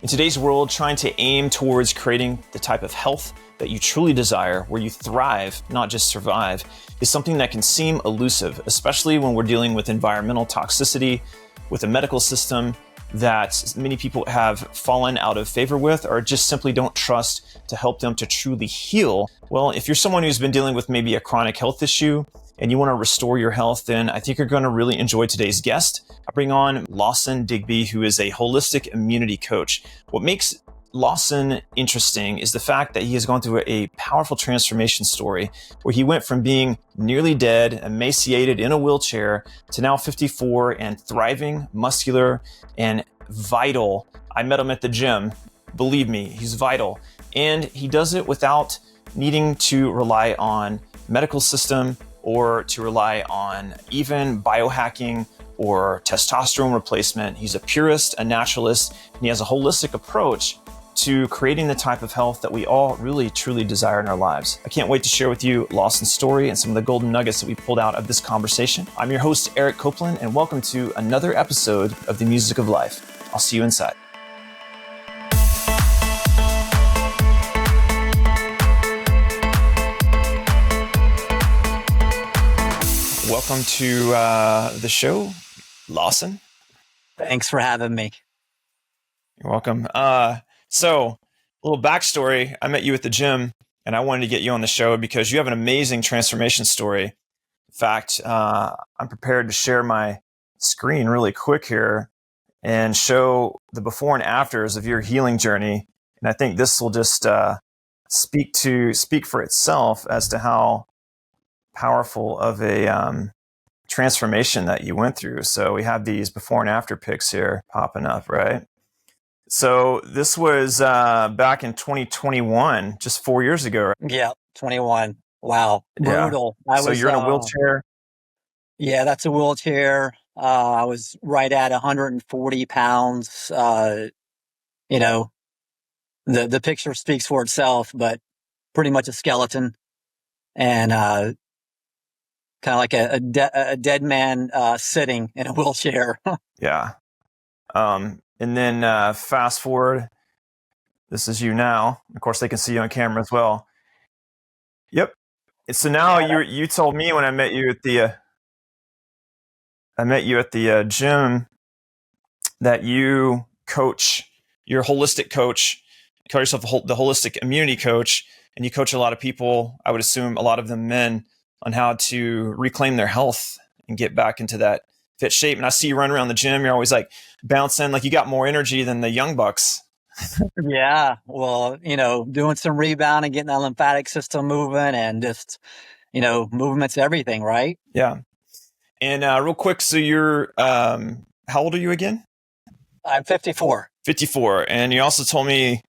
In today's world, trying to aim towards creating the type of health that you truly desire, where you thrive, not just survive, is something that can seem elusive, especially when we're dealing with environmental toxicity, with a medical system that many people have fallen out of favor with or just simply don't trust to help them to truly heal. Well, if you're someone who's been dealing with maybe a chronic health issue and you want to restore your health, then I think you're going to really enjoy today's guest. I bring on Lawson Digby, who is a holistic immunity coach. What makes Lawson interesting is the fact that he has gone through a powerful transformation story where he went from being nearly dead, emaciated in a wheelchair, to now 54 and thriving, muscular, and vital. I met him at the gym. Believe me, he's vital. And he does it without needing to rely on medical system or to rely on even biohacking or testosterone replacement. He's a purist, a naturalist, and he has a holistic approach to creating the type of health that we all really, truly desire in our lives. I can't wait to share with you Lawson's story and some of the golden nuggets that we pulled out of this conversation. I'm your host, Eric Coplen, and welcome to another episode of The Music of Life. I'll see you inside. Welcome to the show, Lawson. Thanks for having me. You're welcome. So, a little backstory. I met you at the gym, and I wanted to get you on the show because you have an amazing transformation story. In fact, I'm prepared to share my screen really quick here and show the before and afters of your healing journey. And I think this will just speak for itself as to how powerful of a transformation that you went through. So we have these before and after pics here popping up, right? So this was back in 2021, just 4 years ago. Right? Yeah, 21. Wow, brutal. Yeah. So you're in a wheelchair? Yeah, that's a wheelchair. I was right at 140 pounds. The picture speaks for itself, but pretty much a skeleton. And kind of like a dead man sitting in a wheelchair. Yeah. And then fast forward, this is you now. Of course, they can see you on camera as well. Yep. So now you told me when I met you at the gym that you coach, you're a holistic coach. You call yourself the holistic immunity coach, and you coach a lot of people. I would assume a lot of them men on how to reclaim their health and get back into that fit shape. And I see you run around the gym. You're always like bouncing, like you got more energy than the young bucks. Yeah. Well, doing some rebounding, getting that lymphatic system moving, and just, movement's everything, right? Yeah. And real quick, so you're, how old are you again? I'm 54. 54. And you also told me,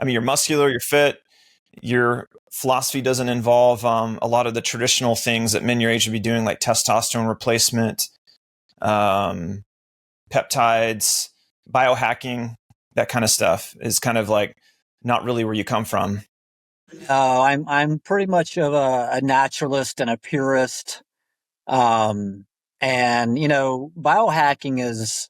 you're muscular, you're fit. Your philosophy doesn't involve a lot of the traditional things that men your age would be doing, like testosterone replacement, peptides, biohacking, that kind of stuff is kind of like not really where you come from. I'm pretty much of a naturalist and a purist. And biohacking is,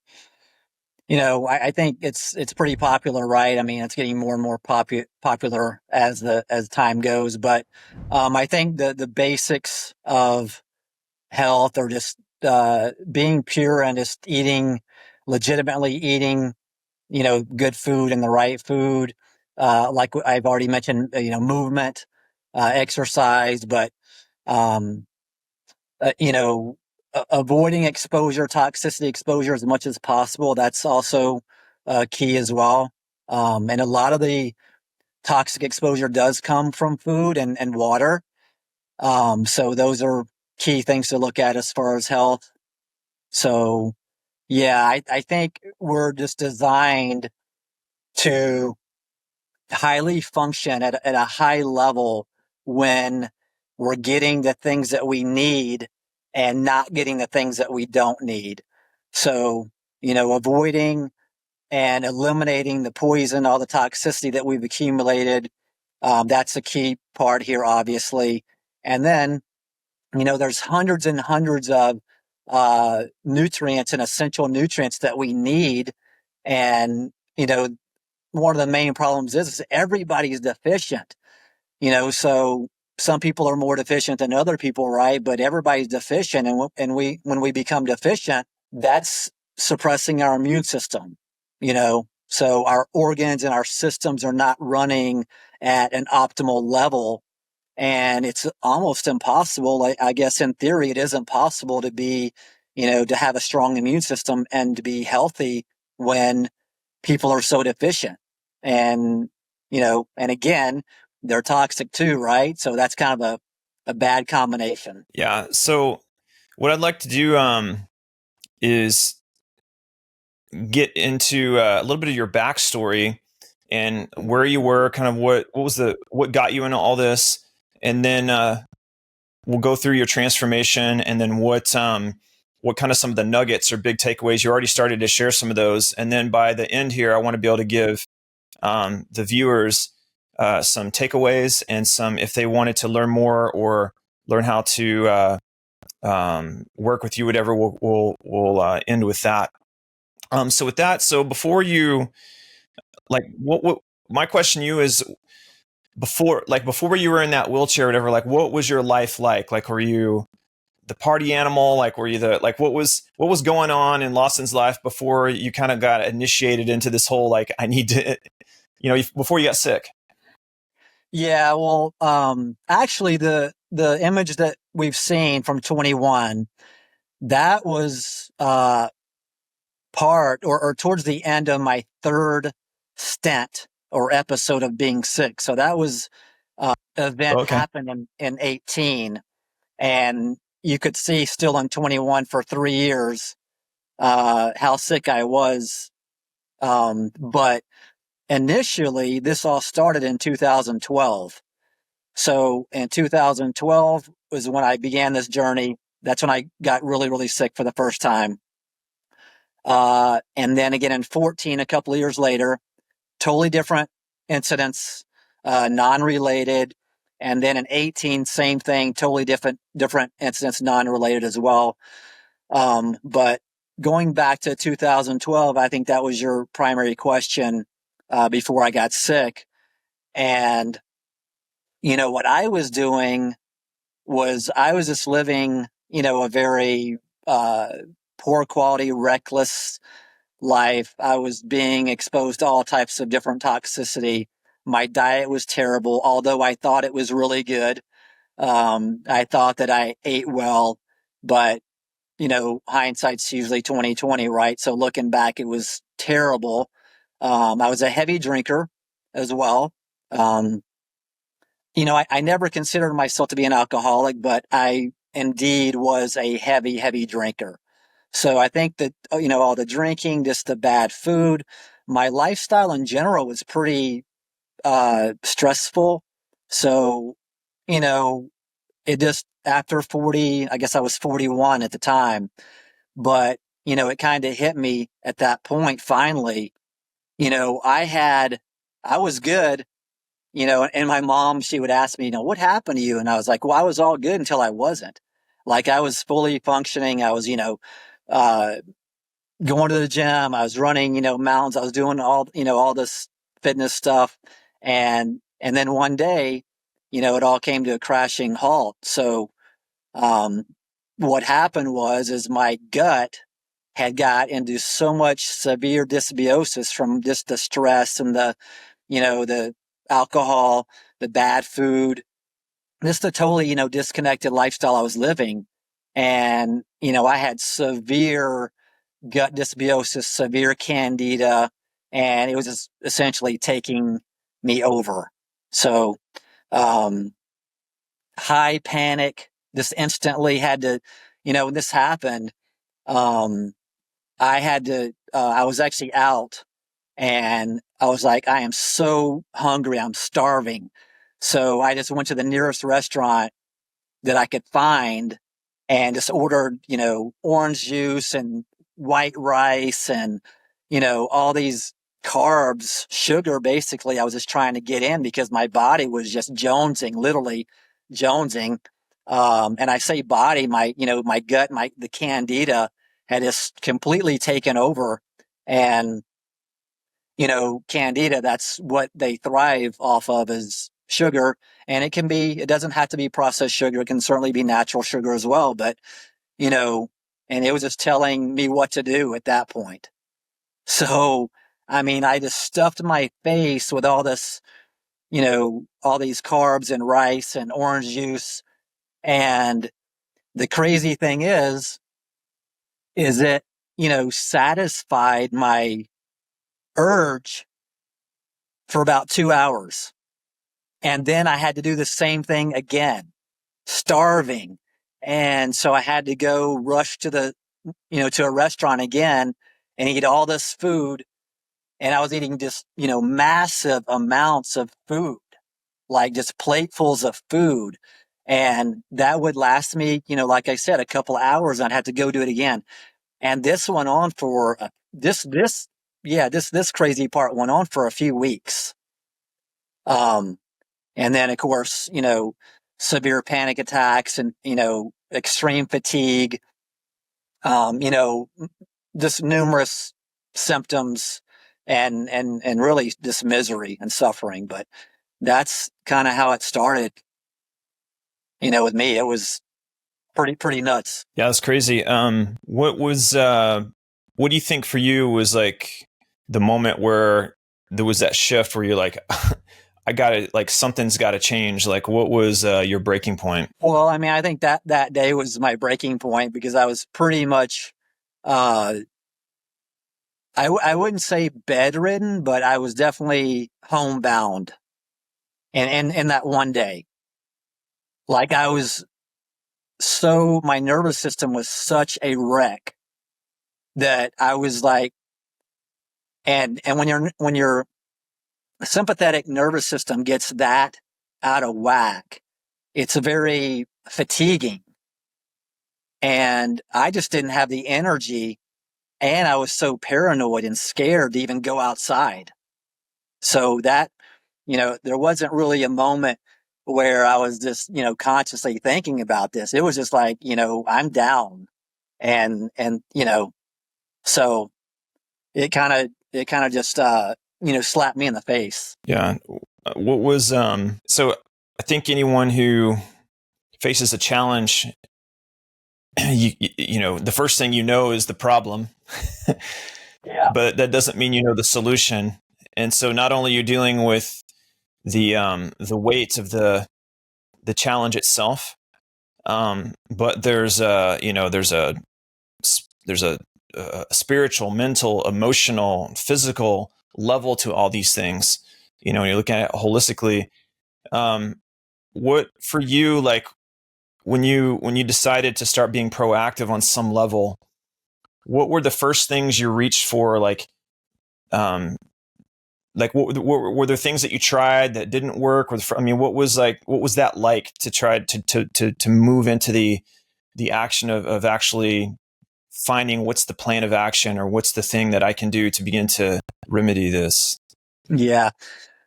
I think it's pretty popular, right? I mean, it's getting more and more popular as time goes. But I think the basics of health are just being pure and just legitimately eating, good food and the right food. Like I've already mentioned, movement, exercise, but avoiding toxicity exposure as much as possible. That's also key as well. And a lot of the toxic exposure does come from food and water. So those are key things to look at as far as health. So yeah, I think we're just designed to highly function at a high level when we're getting the things that we need and not getting the things that we don't need. So, avoiding and eliminating the poison, all the toxicity that we've accumulated, that's a key part here, obviously. And then, there's hundreds and hundreds of nutrients and essential nutrients that we need. And, one of the main problems is everybody's deficient, so some people are more deficient than other people, right? But everybody's deficient. And when we become deficient, that's suppressing our immune system, so our organs and our systems are not running at an optimal level. And it's almost impossible. I guess in theory, it isn't possible to be, to have a strong immune system and to be healthy when people are so deficient. And, and again, they're toxic too, right? So that's kind of a bad combination. Yeah. So what I'd like to do is get into a little bit of your backstory and where you were, kind of what got you into all this, and then we'll go through your transformation, and then what kind of some of the nuggets or big takeaways. You already started to share some of those, and then by the end here, I want to be able to give the viewers some takeaways and some, if they wanted to learn more or learn how to work with you, whatever. We'll end with that. So with that, so before you, like, what my question to you is, before you were in that wheelchair or whatever, like, what was your life like? Like, were you the party animal? Like, were you what was going on in Lawson's life before you kind of got initiated into this whole, like, I need to, before you got sick? Yeah, well, actually, the image that we've seen from 21, that was part or towards the end of my third stint or episode of being sick. So that was event Okay. happened in 18, and you could see still in 21 for 3 years how sick I was. But initially, this all started in 2012. So in 2012 was when I began this journey. That's when I got really, really sick for the first time. And then again in 14, a couple of years later, totally different incidents, non-related. And then in 18, same thing, totally different incidents, non-related as well. But going back to 2012, I think that was your primary question before I got sick. And, what I was doing was I was just living, a very poor quality, reckless life. I was being exposed to all types of different toxicity. My diet was terrible, although I thought it was really good. I thought that I ate well, but hindsight's usually 2020, right? So looking back, it was terrible. I was a heavy drinker as well. I never considered myself to be an alcoholic, but I indeed was a heavy, heavy drinker. So I think that, all the drinking, just the bad food, my lifestyle in general was pretty stressful. So, it just after 40, I guess I was 41 at the time, but, it kind of hit me at that point finally. I was good, and my mom, she would ask me, what happened to you? And I was like, well, I was all good until I wasn't. Like I was fully functioning. I was, uh, going to the gym. I was running, mountains. I was doing all this fitness stuff. And then one day, it all came to a crashing halt. So, um, what happened is my gut had got into so much severe dysbiosis from just the stress and the alcohol, the bad food, just the totally, disconnected lifestyle I was living. And, I had severe gut dysbiosis, severe candida, and it was just essentially taking me over. So, um, high panic, just instantly had to, when this happened, um, I was actually out and I was like, I am so hungry. I'm starving. So I just went to the nearest restaurant that I could find and just ordered, orange juice and white rice and, all these carbs, sugar, basically. I was just trying to get in because my body was just jonesing, literally jonesing. And I say body, my gut, the candida had just completely taken over. And candida, that's what they thrive off of is sugar. And it doesn't have to be processed sugar. It can certainly be natural sugar as well. But, and it was just telling me what to do at that point. So, I mean, I just stuffed my face with all this, all these carbs and rice and orange juice. And the crazy thing is it, satisfied my urge for about 2 hours. And then I had to do the same thing again, starving. And so I had to go rush to a restaurant again and eat all this food. And I was eating just, massive amounts of food, like just platefuls of food. And that would last me, like I said, a couple hours. And I'd have to go do it again. And this went on for this crazy part went on for a few weeks. And then of course, severe panic attacks and, extreme fatigue, just numerous symptoms and really just misery and suffering. But that's kind of how it started, with me. It was pretty nuts. Yeah, that's crazy. What do you think for you was like the moment where there was that shift where you're like, I gotta, like, something's gotta change? Like, what was your breaking point? Well, I mean, I think that day was my breaking point because I was pretty much, I wouldn't say bedridden, but I was definitely homebound. And in that one day, like my nervous system was such a wreck that I was like, and when your sympathetic nervous system gets that out of whack, it's very fatiguing. And I just didn't have the energy, and I was so paranoid and scared to even go outside. So that, there wasn't really a moment where I was just, consciously thinking about this. It was just like, I'm down. And, so it kind of just, slapped me in the face. Yeah. What was, so I think anyone who faces a challenge, the first thing is the problem, Yeah. but that doesn't mean the solution. And so not only you're dealing with the weight of the challenge itself, but there's a spiritual, mental, emotional, physical level to all these things. When you're looking at it holistically, what for you, like when you decided to start being proactive on some level, what were the first things you reached for? Like what were there things that you tried that didn't work? What was that like to try to move into the action of actually finding what's the plan of action, or what's the thing that I can do to begin to remedy this? Yeah.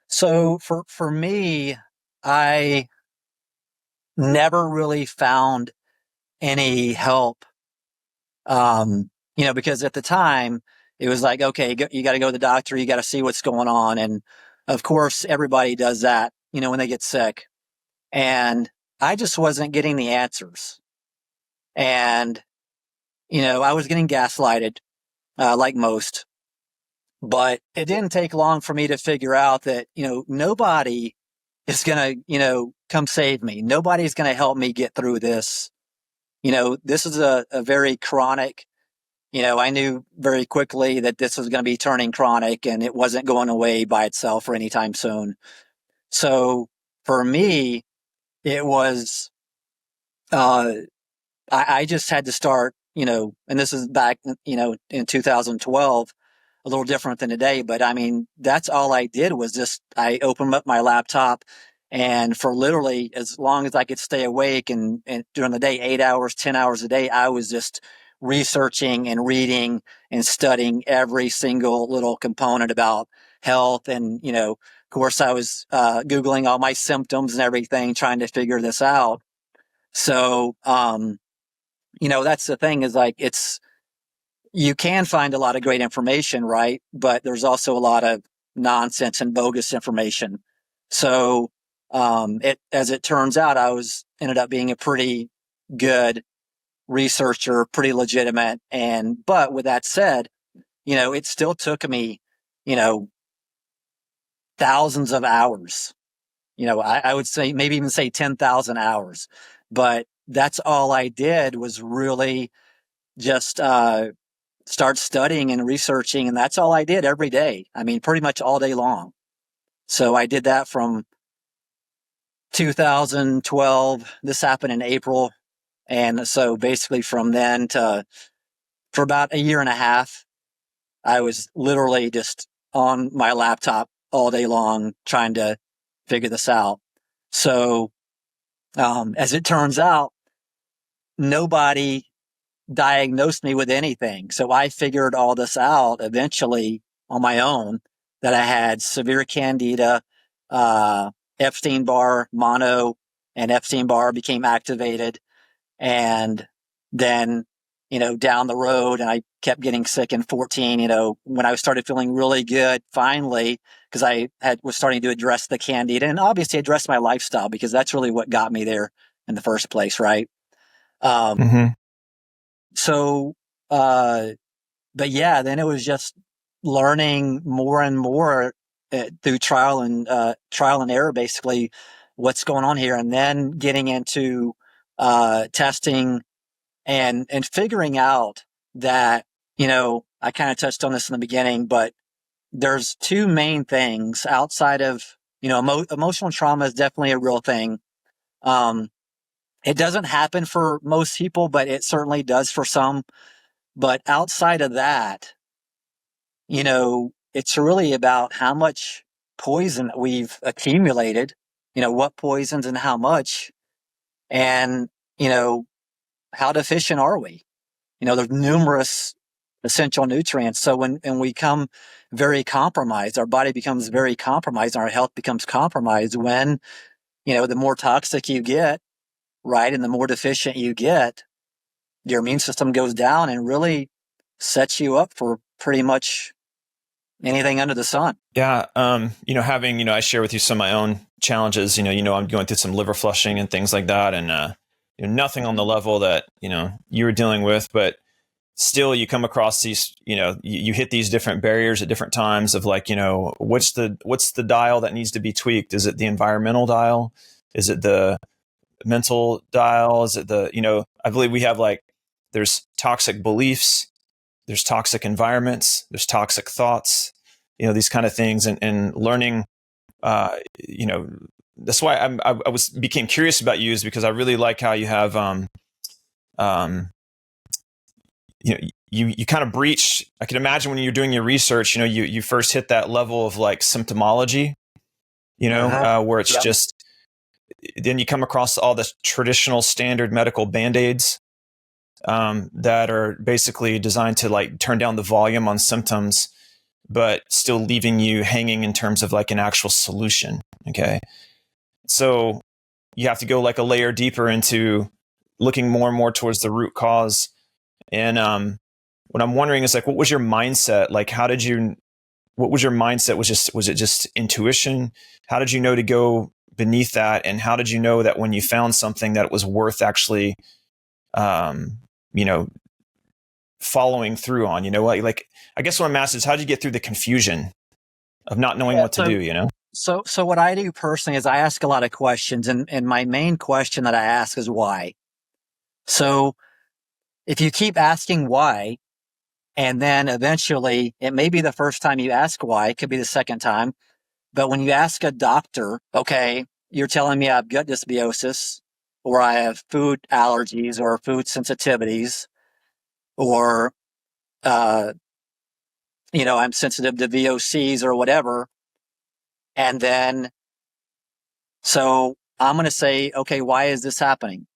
So for me, I never really found any help. Because at the time it was like, okay, you got to go to the doctor, you got to see what's going on. And of course, everybody does that, when they get sick. And I just wasn't getting the answers. And, I was getting gaslighted, like most, but it didn't take long for me to figure out that, nobody is going to, come save me. Nobody's going to help me get through this. This is a very chronic, I knew very quickly that this was going to be turning chronic and it wasn't going away by itself or anytime soon. So for me, it was, I just had to start, and this is back, in 2012, a little different than today. But I mean, that's all I did was just, I opened up my laptop, and for literally as long as I could stay awake and during the day, 8 hours, 10 hours a day, I was just researching and reading and studying every single little component about health. And, of course, I was Googling all my symptoms and everything, trying to figure this out. So, that's the thing, is like, you can find a lot of great information, right? But there's also a lot of nonsense and bogus information. So, as it turns out, ended up being a pretty good researcher, pretty legitimate. But with that said, it still took me, you know, thousands of hours. I would say maybe even say 10,000 hours. But that's all I did was really just start studying and researching. And that's all I did every day. I mean, pretty much all day long. So I did that from 2012. This happened in April. And so basically from then for about a year and a half, I was literally just on my laptop all day long trying to figure this out. So, as it turns out, nobody diagnosed me with anything. So I figured all this out eventually on my own, that I had severe candida, Epstein-Barr mono, and Epstein-Barr became activated. And then, down the road, and I kept getting sick in 14, when I started feeling really good, finally, because was starting to address the candida and obviously address my lifestyle, because that's really what got me there in the first place. Right. Um, Mm-hmm. so, but yeah, then it was just learning more and more through trial and error, basically what's going on here. And then getting into, testing and figuring out that, I kind of touched on this in the beginning, but there's two main things outside of, emotional trauma is definitely a real thing. It doesn't happen for most people, but it certainly does for some. But outside of that, it's really about how much poison we've accumulated, what poisons and how much, and, how deficient are we? There's numerous essential nutrients. So when we become very compromised, our body becomes very compromised, and our health becomes compromised when, the more toxic you get, right, and the more deficient you get, your immune system goes down and really sets you up for pretty much anything under the sun. Yeah. Having, I share with you some of my own challenges, I'm going through some liver flushing and things like that. And, nothing on the level that, you were dealing with, but still you come across these, you hit these different barriers at different times of like, what's the dial that needs to be tweaked? Is it the environmental dial? Is it the mental dial? Is it I believe we have like, there's toxic beliefs, there's toxic environments, there's toxic thoughts, these kind of things, and learning, that's why I became curious about you, is because I really like how you have, you kind of breach. I can imagine when you're doing your research, you first hit that level of like symptomology, where it's just, then you come across all the traditional standard medical band-aids that are basically designed to like turn down the volume on symptoms, but still leaving you hanging in terms of like an actual solution. Okay. So you have to go like a layer deeper into looking more and more towards the root cause. And what I'm wondering is like, what was your mindset? Like, what was your mindset? Was it just intuition? How did you know to go beneath that? And how did you know that when you found something that it was worth actually, following through on, like, I guess what I'm asking is, how did you get through the confusion of not knowing what to do, So what I do personally is I ask a lot of questions, and my main question that I ask is why. So if you keep asking why, and then eventually it may be the first time you ask why, it could be the second time, but when you ask a doctor, okay, you're telling me I have gut dysbiosis, or I have food allergies or food sensitivities, or, I'm sensitive to VOCs or whatever. And then, so I'm going to say, okay, why is this happening?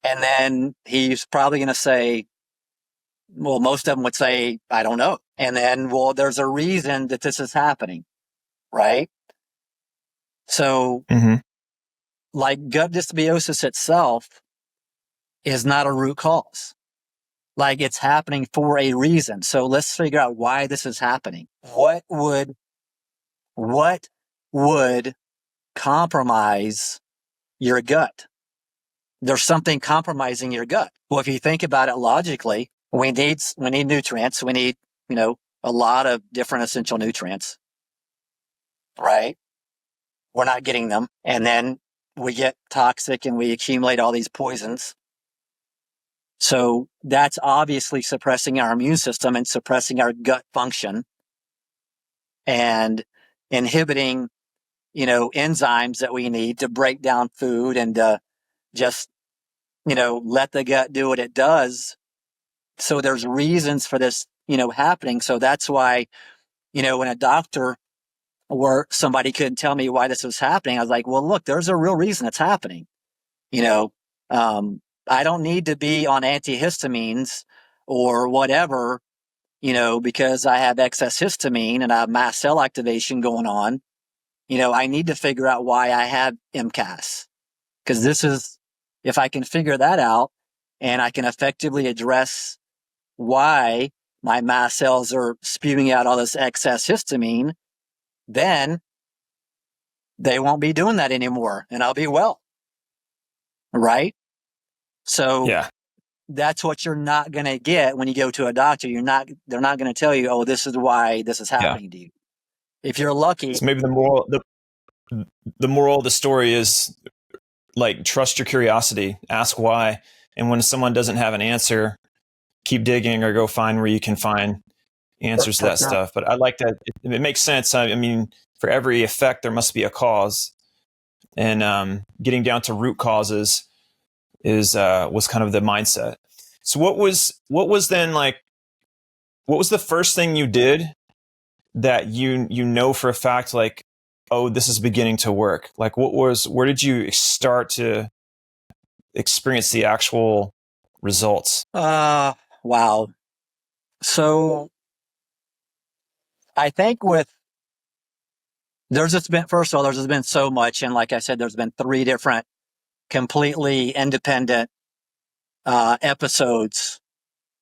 And then he's probably going to say, well, most of them would say, I don't know. And then, well, there's a reason that this is happening, right? So, like gut dysbiosis itself is not a root cause. Like it's happening for a reason. So let's figure out why this is happening. What would compromise your gut? There's something compromising your gut. Well, if you think about it logically, we need nutrients. We need, a lot of different essential nutrients, right? We're not getting them. And then we get toxic and we accumulate all these poisons. So that's obviously suppressing our immune system and suppressing our gut function and inhibiting, enzymes that we need to break down food and just, let the gut do what it does. So there's reasons for this, happening. So that's why, when a doctor or somebody couldn't tell me why this was happening, I was like, well, look, there's a real reason it's happening. You know, I don't need to be on antihistamines or whatever, because I have excess histamine and I have mast cell activation going on. I need to figure out why I have MCAS, because if I can figure that out and I can effectively address why my mast cells are spewing out all this excess histamine, then they won't be doing that anymore and I'll be well. Right? So Yeah. that's what you're not going to get when you go to a doctor. They're not going to tell you, oh, this is why this is happening to you. If you're lucky. So maybe the moral of the story is like, trust your curiosity, ask why. And when someone doesn't have an answer, keep digging or go find where you can find answers to that stuff. But I like that. It makes sense. I mean, for every effect, there must be a cause. And getting down to root causes was kind of the mindset. So what was then like, what was the first thing you did that you know for a fact, like, oh, this is beginning to work? Like, where did you start to experience the actual results? Wow. So I think there's just been so much. And like I said, there's been 3 different completely independent episodes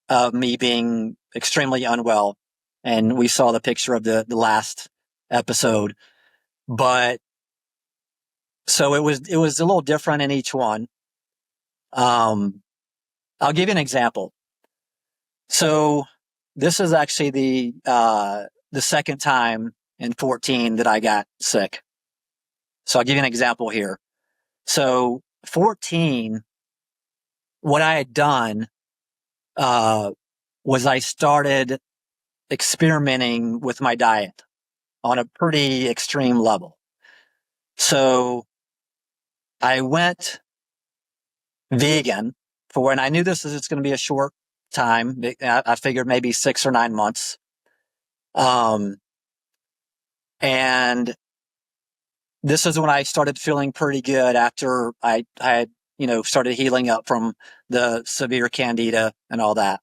of me being extremely unwell. And we saw the picture of the last episode. But so it was a little different in each one. I'll give you an example. So this is actually the second time in 14 that I got sick. So I'll give you an example here. So 14, what I had done was I started experimenting with my diet on a pretty extreme level. So I went vegan and I knew this is just going to be a short time. I figured maybe 6 or 9 months. And this is when I started feeling pretty good after I had, started healing up from the severe candida and all that.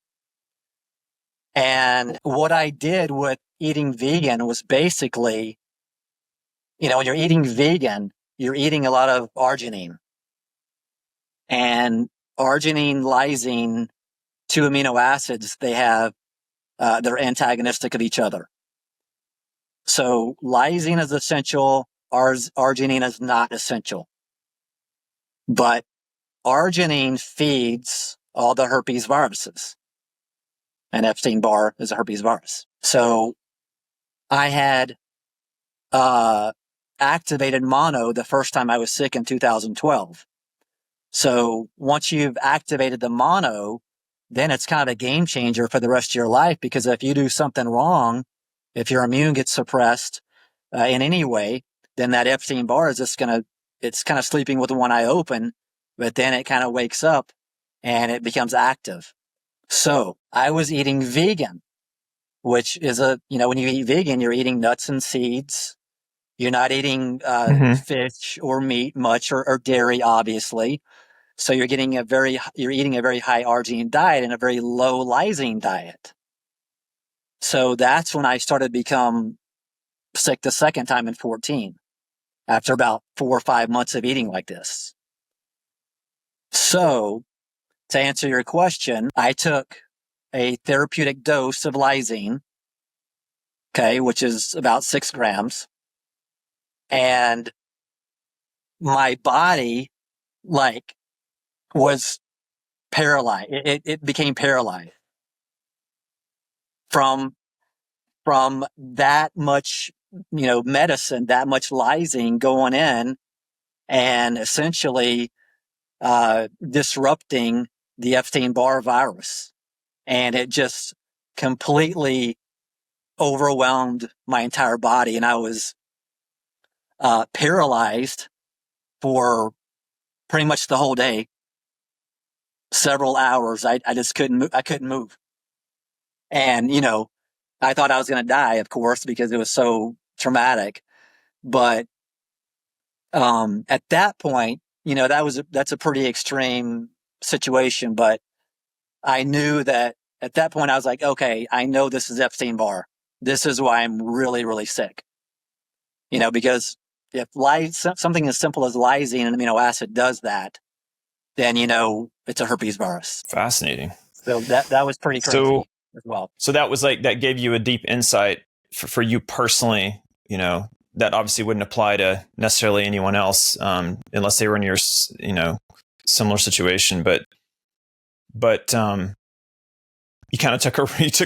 And what I did with eating vegan was basically, when you're eating vegan, you're eating a lot of arginine. And arginine, lysine, 2 amino acids, they're antagonistic of each other. So lysine is essential, arginine is not essential. But arginine feeds all the herpes viruses. And Epstein-Barr is a herpes virus. So I had activated mono the first time I was sick in 2012. So once you've activated the mono, then it's kind of a game changer for the rest of your life, because if you do something wrong, if your immune gets suppressed in any way, then that Epstein-Barr is just it's kind of sleeping with one eye open, but then it kind of wakes up and it becomes active. So I was eating vegan, which is when you eat vegan, you're eating nuts and seeds. You're not eating fish or meat much, or dairy, obviously. So you're eating a very high arginine diet and a very low lysine diet. So that's when I started to become sick the second time in 14, after about 4 or 5 months of eating like this. So to answer your question, I took a therapeutic dose of lysine, okay, which is about 6 grams. And my body, like, was paralyzed. It became paralyzed from that much, medicine, that much lysine going in, and essentially disrupting the Epstein-Barr virus. And it just completely overwhelmed my entire body. And I was paralyzed for pretty much the whole day, several hours. I just couldn't move. I couldn't move. And, I thought I was going to die, of course, because it was so traumatic. But at that point, that's a pretty extreme situation. But I knew that at that point, I was like, okay, I know this is Epstein-Barr. This is why I'm really, really sick. Because if something as simple as lysine, an amino acid, does that, then, it's a herpes virus. Fascinating. So that was pretty crazy as well. So that was like, that gave you a deep insight for you personally, that obviously wouldn't apply to necessarily anyone else, unless they were in your, similar situation. But you kind of took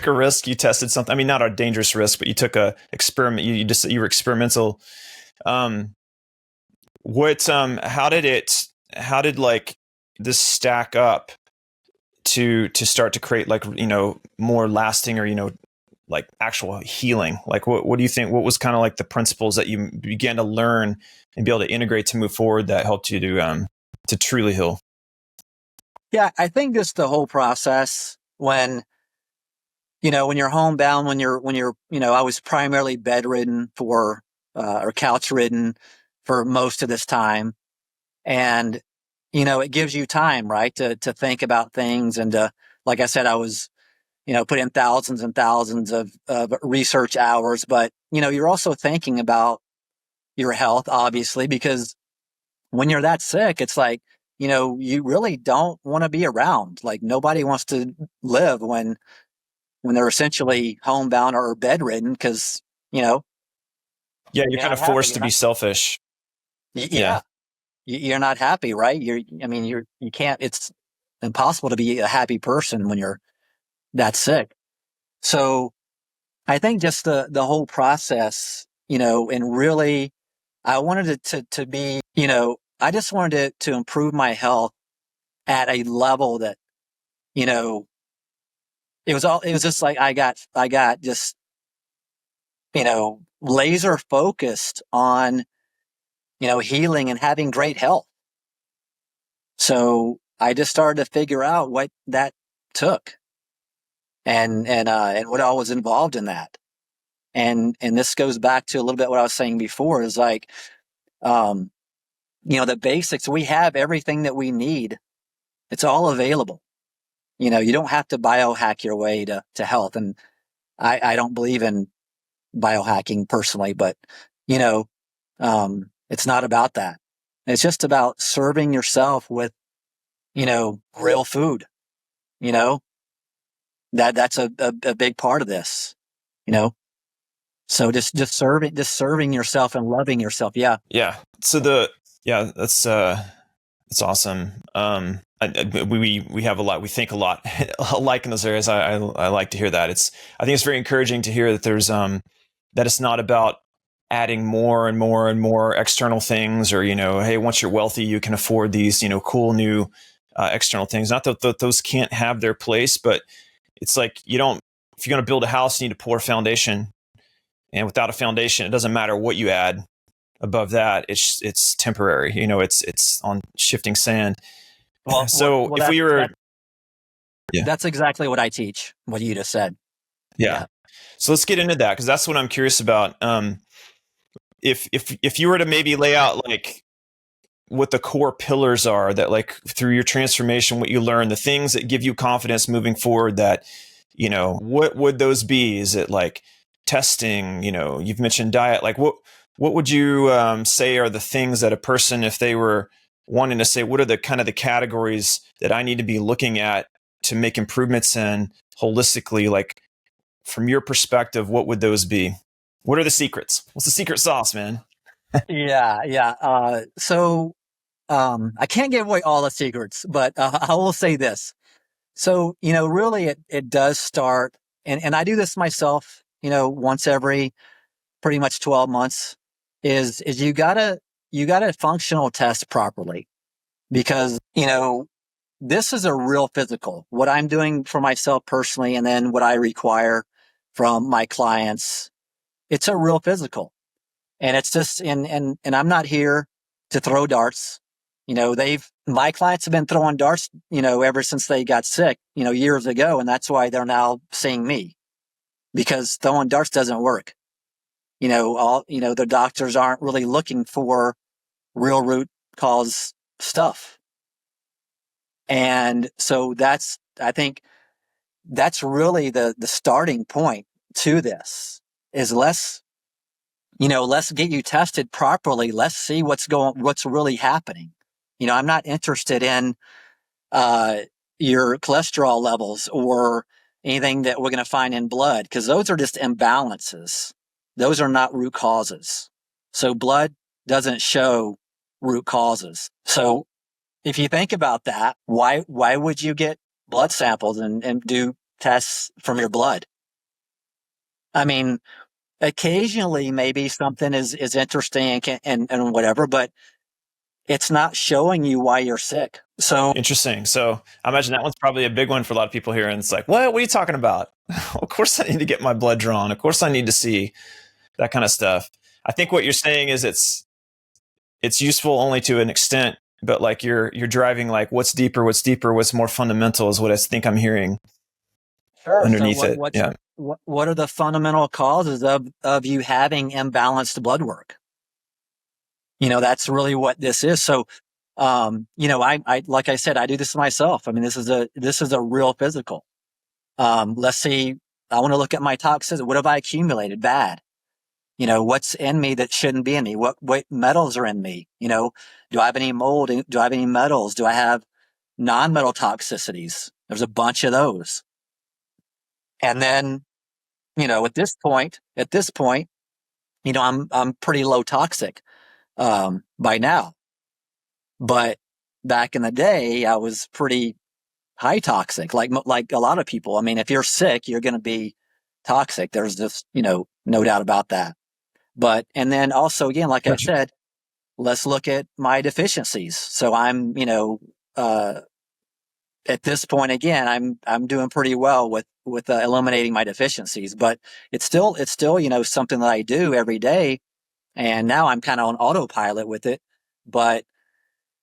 a risk. You tested something. I mean, not a dangerous risk, but you took a experiment. You were experimental. How did like this stack up to start to create, like, more lasting, or, like actual healing? Like, what do you think? What was kind of like the principles that you began to learn and be able to integrate to move forward that helped you to truly heal? Yeah, I think just the whole process when you're homebound, when you're, I was primarily bedridden or couch ridden for most of this time. And, it gives you time, right, to think about things. And like I said, I was, put in thousands and thousands of research hours, but, you're also thinking about your health, obviously, because when you're that sick, it's like, you really don't want to be around. Like, nobody wants to live when they're essentially homebound or bedridden, because, Yeah, you're kind of forced to be selfish. Yeah. You're not happy, right? You can't, it's impossible to be a happy person when you're that sick. So I think just the whole process, and really, I wanted it to be, I just wanted it to improve my health at a level that, it was just like I got just, laser focused on, healing and having great health. So I just started to figure out what that took and what all was involved in that. And this goes back to a little bit what I was saying before, is like, the basics. We have everything that we need. It's all available. You don't have to biohack your way to health. And I don't believe in biohacking personally, but, it's not about that. It's just about serving yourself with, real food, that's a big part of this, so just serving yourself and loving yourself. Yeah. Yeah. So that's awesome. We have a lot, we think a lot alike in those areas. I like to hear that. I think it's very encouraging to hear that there's, that it's not about adding more and more and more external things, or, hey, once you're wealthy, you can afford these, cool new external things. Not that those can't have their place, but it's like, if you're going to build a house, you need to pour a foundation. And without a foundation, it doesn't matter what you add above that. It's temporary. It's on shifting sand. Well, so if we were, that's exactly what I teach. What you just said. Yeah. So let's get into that, because that's what I'm curious about. If you were to maybe lay out like what the core pillars are, that like through your transformation, what you learn, the things that give you confidence moving forward, that, what would those be? Is it like testing? You've mentioned diet. Like what would you say are the things that a person, if they were wanting to say, what are the kind of the categories that I need to be looking at to make improvements in holistically? Like from your perspective, what would those be? What are the secrets? What's the secret sauce, man? Yeah. I can't give away all the secrets, but I will say this. So, really it does start, and I do this myself, once every pretty much 12 months is you gotta functional test properly because, this is a real physical, what I'm doing for myself personally, and then what I require from my clients. It's a real physical. And it's just, and I'm not here to throw darts. My clients have been throwing darts, ever since they got sick, years ago. And that's why they're now seeing me because throwing darts doesn't work. The doctors aren't really looking for real root cause stuff. And so I think that's really the starting point to this is let's get you tested properly. Let's see what's really happening. I'm not interested in your cholesterol levels or anything that we're going to find in blood because those are just imbalances. Those are not root causes. So blood doesn't show root causes. So if you think about that, why would you get blood samples and do tests from your blood? I mean, occasionally maybe something is interesting and whatever, but it's not showing you why you're sick. So Interesting. So I imagine that one's probably a big one for a lot of people here. And it's like, what are you talking about? Of course I need to get my blood drawn. Of course I need to see that kind of stuff. I think what you're saying is it's useful only to an extent, but like you're driving like what's deeper, what's more fundamental is what I think I'm hearing sure. underneath So it. Yeah. what are the fundamental causes of you having imbalanced blood work? That's really what this is. So, I like I said, I do this myself. I mean, this is a real physical. Let's see. I want to look at my toxicity. What have I accumulated bad? What's in me that shouldn't be in me? What metals are in me? Do I have any mold? Do I have any metals? Do I have non-metal toxicities? There's a bunch of those. And then, at this point, I'm pretty low toxic, by now. But back in the day, I was pretty high toxic, like a lot of people. I mean, if you're sick, you're going to be toxic. There's just, no doubt about that. But, and then also again, like I Gotcha. said, let's look at my deficiencies. So I'm, at this point again, I'm doing pretty well with eliminating my deficiencies, but it's still, something that I do every day. And now I'm kind of on autopilot with it. But,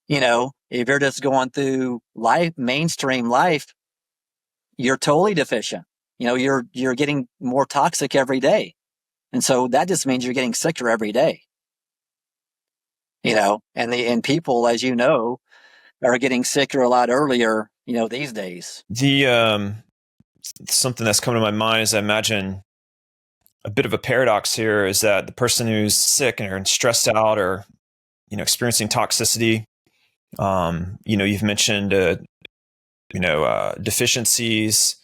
if you're just going through life, mainstream life, you're totally deficient. You're getting more toxic every day. And so that just means you're getting sicker every day. And people, as you know, are getting sicker a lot earlier, these days. The something that's coming to my mind is I imagine a bit of a paradox here is that the person who's sick and stressed out or experiencing toxicity, you've mentioned deficiencies,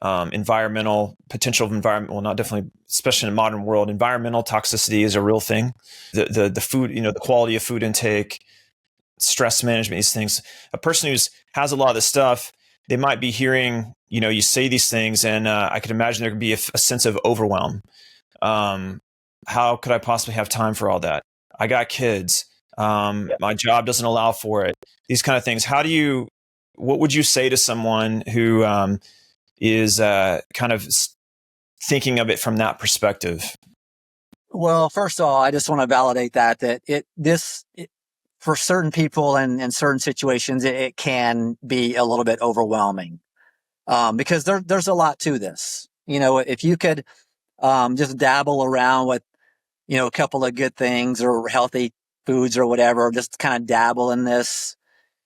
potential of environment. Well, not definitely, especially in the modern world, environmental toxicity is a real thing. The food, the quality of food intake, stress management, these things. A person who has a lot of this stuff, they might be hearing, you say these things, and I could imagine there could be a sense of overwhelm. How could I possibly have time for all that? I got kids. My job doesn't allow for it. These kind of things. What would you say to someone who is kind of thinking of it from that perspective? Well, first of all, I just want to validate that for certain people and in certain situations, it can be a little bit overwhelming, because there's a lot to this. If you could just dabble around with, a couple of good things or healthy foods or whatever, just kind of dabble in this,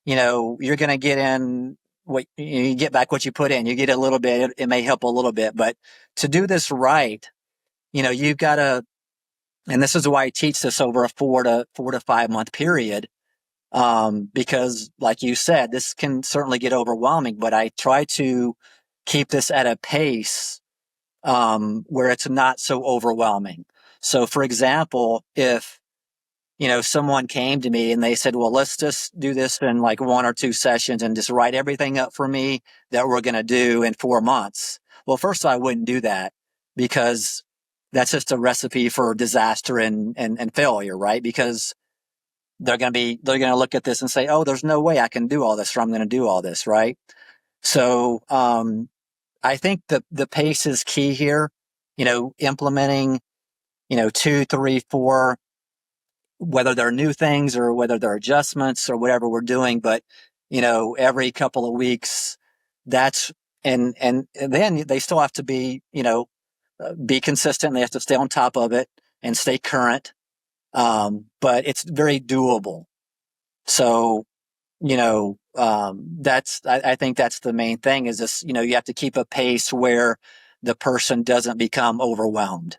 you're going to get in you get back what you put in. You get a little bit, it may help a little bit, but to do this right, you've got to, and this is why I teach this over a 4 to 5 month period. because like you said, this can certainly get overwhelming, but I try to keep this at a pace where it's not so overwhelming. So for example, if someone came to me and they said, well, let's just do this in like 1 or 2 sessions and just write everything up for me that we're going to do in 4 months. Well, first I wouldn't do that because that's just a recipe for disaster and failure, right? Because they're going to look at this and say, oh, there's no way I can do all this, or I'm going to do all this, right? So, I think the pace is key here, implementing, 2, 3, 4, whether they're new things or whether they're adjustments or whatever we're doing, but, every couple of weeks, that's, and then they still have to be consistent. They have to stay on top of it and stay current. But it's very doable. So, I think that's the main thing is this, you have to keep a pace where the person doesn't become overwhelmed.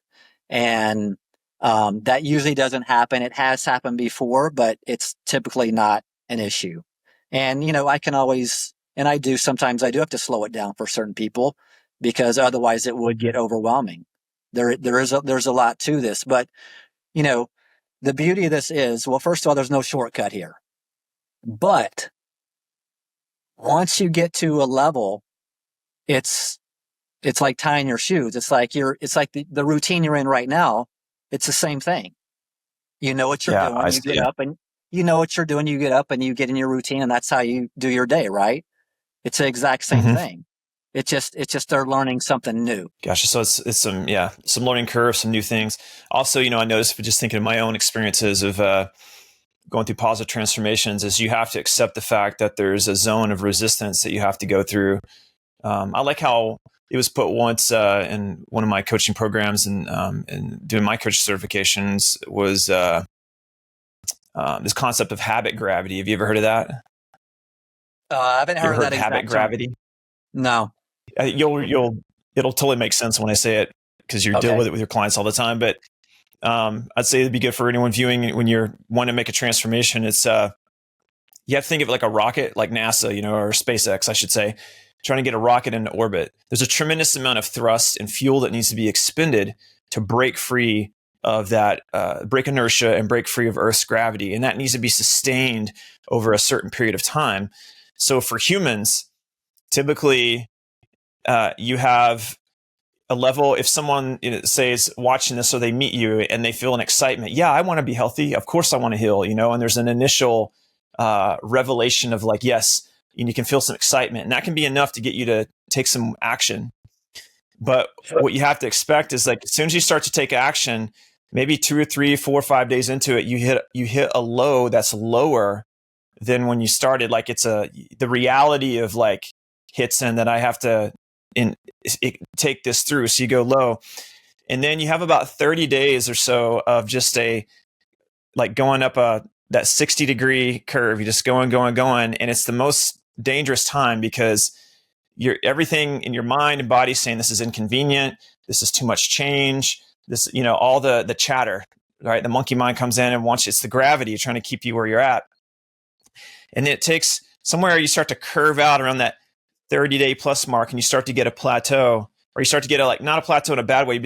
And, that usually doesn't happen. It has happened before, but it's typically not an issue. And, I can always, and I do, sometimes I do have to slow it down for certain people because otherwise it would get overwhelming. There's a lot to this, but, the beauty of this is, well, first of all, there's no shortcut here. But once you get to a level, it's like tying your shoes. It's like the routine you're in right now. It's the same thing. You know what you're doing. You get up and you know what you're doing. You get up and you get in your routine, and that's how you do your day, right? It's the exact same thing. It's just they're learning something new. Gotcha. So it's some learning curve, some new things. Also, I noticed just thinking of my own experiences of going through positive transformations is you have to accept the fact that there's a zone of resistance that you have to go through. I like how it was put once in one of my coaching programs and doing my coach certifications was this concept of habit gravity. Have you ever heard of that? I haven't heard of that. Habit gravity? No. It'll totally make sense when I say it because you deal with it with your clients all the time. But I'd say it'd be good for anyone viewing when you're wanting to make a transformation. It's you have to think of it like a rocket, like NASA, or SpaceX, I should say, trying to get a rocket into orbit. There's a tremendous amount of thrust and fuel that needs to be expended to break free of that, break inertia and break free of Earth's gravity. And that needs to be sustained over a certain period of time. So for humans, typically you have a level, if someone say is watching this or they meet you and they feel an excitement, yeah, I want to be healthy. Of course I want to heal, and there's an initial revelation of like, yes, and you can feel some excitement and that can be enough to get you to take some action. But what you have to expect is like, as soon as you start to take action, maybe 2 or 3, 4 or 5 days into it, you hit a low that's lower than when you started. Like the reality of like hits in that I have to take this through. So you go low, and then you have about 30 days or so of just like going up that 60-degree curve. You're just going, and it's the most dangerous time because everything in your mind and body saying this is inconvenient, this is too much change, this, all the chatter, right? The monkey mind comes in and it's the gravity trying to keep you where you're at. And it takes somewhere you start to curve out around that 30-day plus mark and you start to get a plateau, or you start to get not a plateau in a bad way, but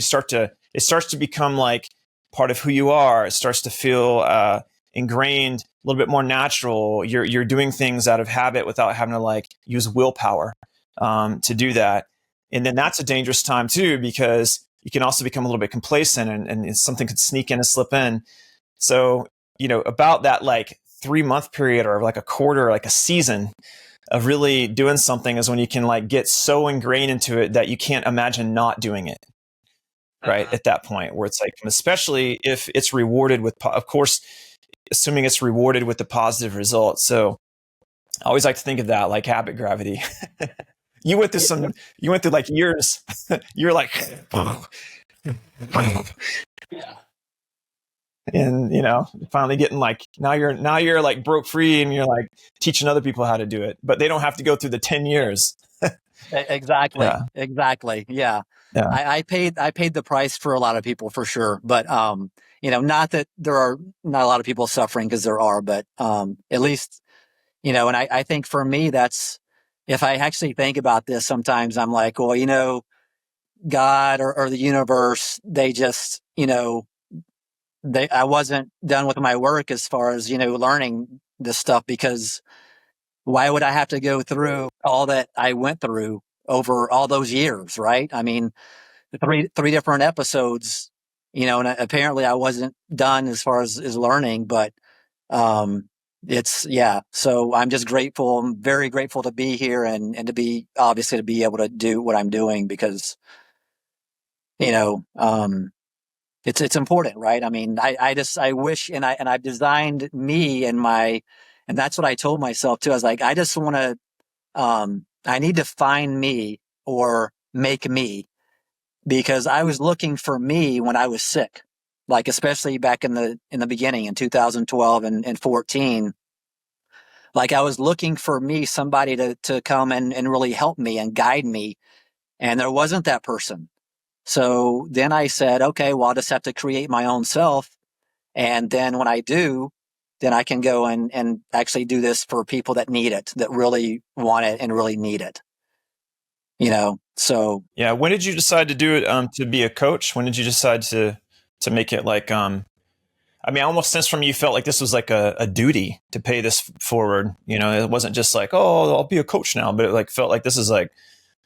it starts to become like part of who you are. It starts to feel ingrained, a little bit more natural. You're doing things out of habit without having to like use willpower to do that. And then that's a dangerous time too, because you can also become a little bit complacent and something could sneak in and slip in. So, about that like 3-month period or like a quarter, like a season of really doing something is when you can like get so ingrained into it that you can't imagine not doing it. Right. At that point where it's like, especially if it's rewarded with, of course, assuming it's rewarded with the positive results. So I always like to think of that like habit gravity. You went through like years. You're like, yeah. And finally getting like now you're like broke free and you're like teaching other people how to do it, but they don't have to go through the 10 years. Exactly. Yeah. Exactly. Yeah. Yeah. I paid the price for a lot of people for sure. But, not that there are not a lot of people suffering, because there are, but at least, and I think for me, if I actually think about this, sometimes I'm like, well, God or the universe, they just, I wasn't done with my work as far as, learning this stuff, because why would I have to go through all that I went through over all those years, right? I mean, three different episodes, and apparently I wasn't done as far as learning, but yeah. So I'm just grateful. I'm very grateful to be here, and to be able to do what I'm doing, because, you know, um, it's important, right? I mean, I wish, and I've designed me and that's what I told myself too. I was like, I just want to, I need to find me, or make me, because I was looking for me when I was sick, like especially back in the beginning in 2012 and 14. Like I was looking for me, somebody to come and really help me and guide me, and there wasn't that person. So then I said, okay, well, I'll just have to create my own self, and then when I do, then I can go and actually do this for people that need it, that really want it and really need it. So Yeah. When did you decide to do it, to be a coach? When did you decide to make it like, I mean, I almost sense from you felt like this was like a duty to pay this forward. It wasn't just like, oh, I'll be a coach now, but it like felt like this is like,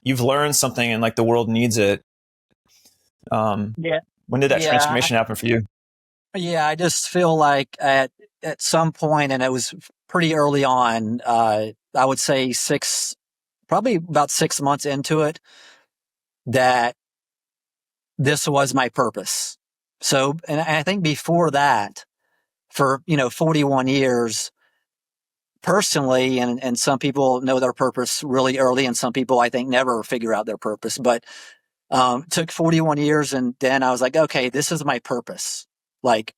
you've learned something and like the world needs it. yeah, When did that yeah, transformation happen for you? yeah. I just feel like at some point, and it was pretty early on. I would say probably about 6 months into it, that this was my purpose. So, and I think before that, for 41 years personally, and some people know their purpose really early, and some people I think never figure out their purpose. But took 41 years, and then I was like, okay, this is my purpose. Like,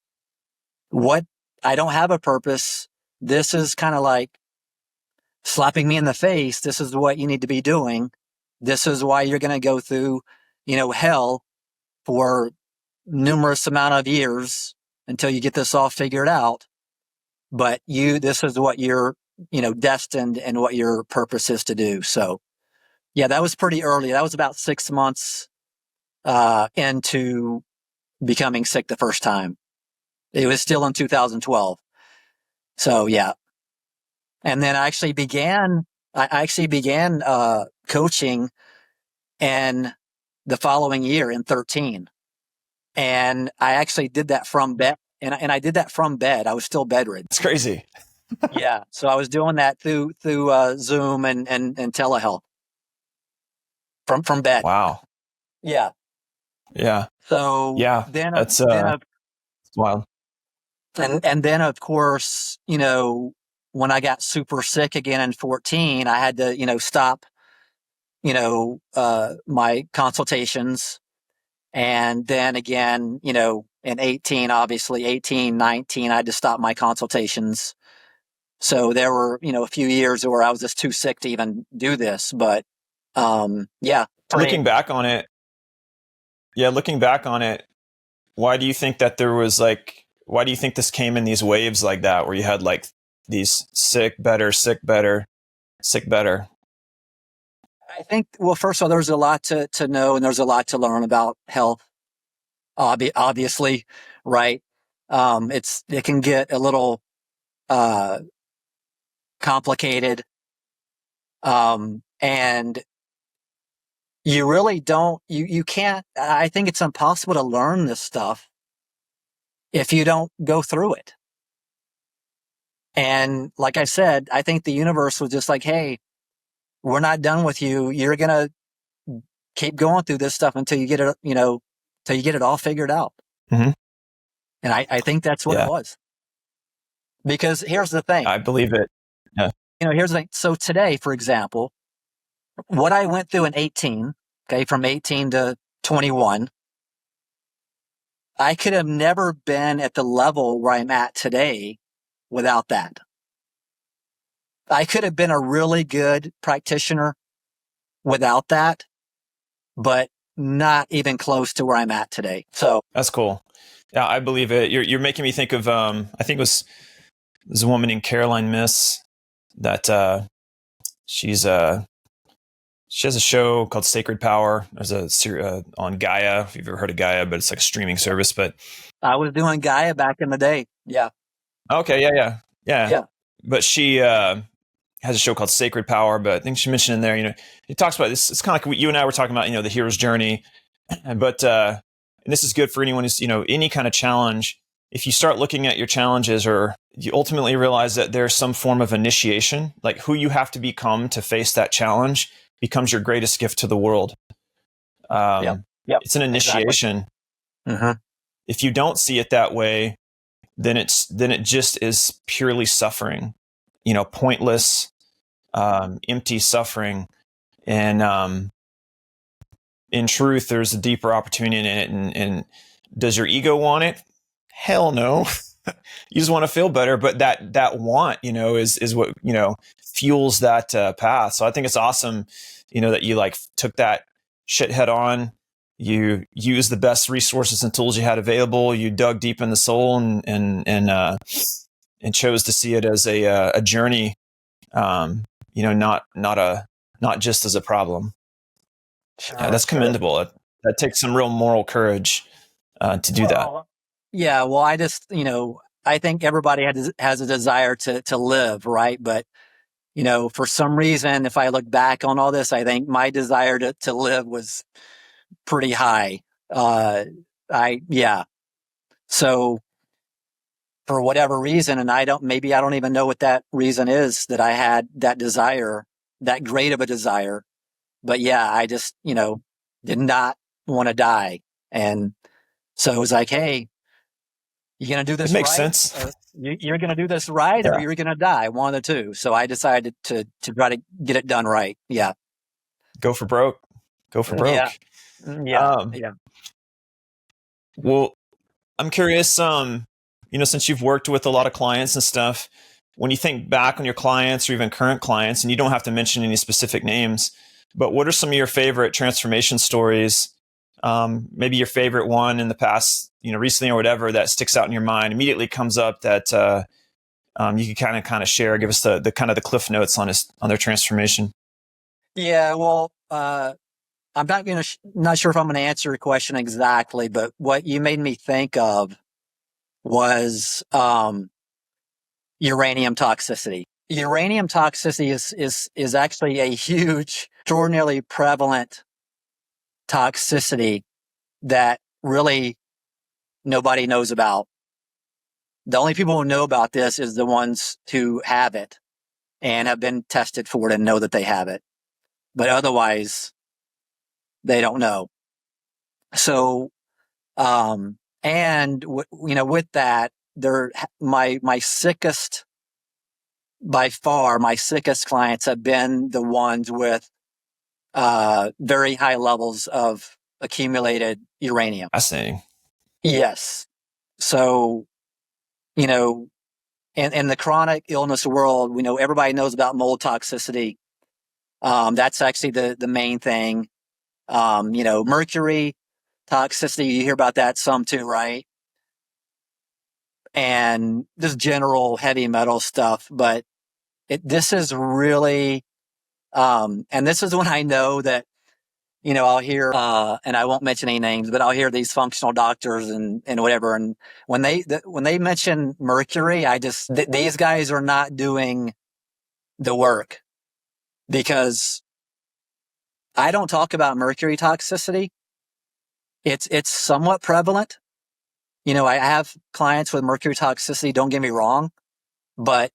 what? I don't have a purpose. This is kind of like slapping me in the face. This is what you need to be doing. This is why you're going to go through, hell for numerous amount of years until you get this all figured out. But this is what you're, destined, and what your purpose is to do. So yeah, that was pretty early. That was about 6 months, into becoming sick the first time. It was still in 2012. So yeah. And then I actually began coaching in the following year in 13. And I actually did that from bed. And I did that from bed. I was still bedridden. It's crazy. Yeah. So I was doing that through Zoom and telehealth from bed. Wow. Yeah. Yeah. So Yeah. then, That's wild. and then of course, when I got super sick again in 14, I had to, stop, my consultations. And then again, in 18, obviously 18, 19, I had to stop my consultations. So there were, a few years where I was just too sick to even do this. But, yeah. Looking back on it, why do you think that why do you think this came in these waves like that, where you had like these sick, better, sick, better, sick, better? I think, well, first of all, there's a lot to know, and there's a lot to learn about health, obviously, right? It can get a little, uh, complicated. And you really you can't, I think it's impossible to learn this stuff if you don't go through it. And like I said, I think the universe was just like, hey, we're not done with you. You're going to keep going through this stuff until you get it, till you get it all figured out. Mm-hmm. And I think that's what it Yeah, was. Because here's the thing, I believe it. Yeah. here's the thing. So today, for example, what I went through in 18, okay, from 18 to 21, I could have never been at the level where I'm at today without that. I could have been a really good practitioner without that, but not even close to where I'm at today. So That's cool. Yeah, I believe it. You're making me think of I think there's a woman named Caroline Miss that she's she has a show called Sacred Power. There's on Gaia, if you've ever heard of Gaia, but it's like a streaming service. But I was doing Gaia back in the day. Yeah. okay, yeah. Yeah. But she has a show called Sacred Power. But I think she mentioned in there, it talks about this. It's kind of like you and I were talking about, the hero's journey. But and this is good for anyone who's, any kind of challenge. If you start looking at your challenges, or you ultimately realize that there's some form of initiation, like who you have to become to face that challenge becomes your greatest gift to the world. Yep. Yep. It's an initiation. Exactly. If you don't see it that way, then it just is purely suffering, pointless, empty suffering. And in truth, there's a deeper opportunity in it. And does your ego want it? Hell no. You just want to feel better, but that want, is what, fuels that path. So I think it's awesome, that you like took that shit head on. You used the best resources and tools you had available. You dug deep in the soul and chose to see it as a journey, not just as a problem. Sure, That's commendable. That takes some real moral courage to do that. Yeah. Well, I just, I think everybody has a desire to live, right? But, for some reason, if I look back on all this, I think my desire to live was pretty high. So for whatever reason, and I don't even know what that reason is, that I had that desire, that great of a desire. But yeah, I just, did not want to die. And so it was like, hey, you're going to do this It makes right? sense. You're going to do this right, or you're going to die, one of the two. So I decided to try to get it done right. Yeah. Go for broke. Yeah. Yeah. Yeah. Well, I'm curious, since you've worked with a lot of clients and stuff, when you think back on your clients or even current clients, and you don't have to mention any specific names, but what are some of your favorite transformation stories? Maybe your favorite one in the past, recently or whatever, that sticks out in your mind, immediately comes up that you could kind of share, give us the kind of the cliff notes on their transformation. Yeah. Well, I'm not sure if I'm going to answer your question exactly, but what you made me think of was uranium toxicity. Uranium toxicity is actually a huge, extraordinarily prevalent toxicity that really nobody knows about. The only people who know about this is the ones who have it and have been tested for it and know that they have it. But otherwise, they don't know. So, with that, my sickest, by far, my sickest clients have been the ones with very high levels of accumulated uranium. Fascinating. Yes. So, in the chronic illness world, we know everybody knows about mold toxicity. That's actually the main thing. Mercury toxicity, you hear about that some too, right? And just general heavy metal stuff. But this is really, and this is when I know that, I'll hear, and I won't mention any names, but I'll hear these functional doctors and whatever. And when they mention mercury, these guys are not doing the work, because I don't talk about mercury toxicity. It's somewhat prevalent. I have clients with mercury toxicity, don't get me wrong, but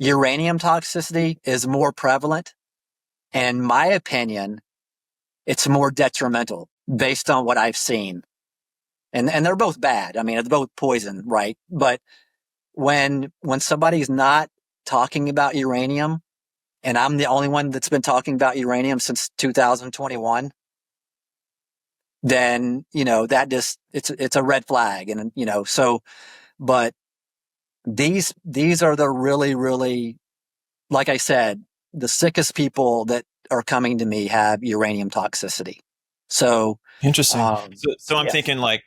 uranium toxicity is more prevalent. And in my opinion, it's more detrimental based on what I've seen. And they're both bad. I mean, it's both poison, right? But when somebody's not talking about uranium, and I'm the only one that's been talking about uranium since 2021, then, that just, it's a red flag. And, but these are the really, really, like I said, the sickest people that are coming to me have uranium toxicity. So Interesting. So I'm thinking like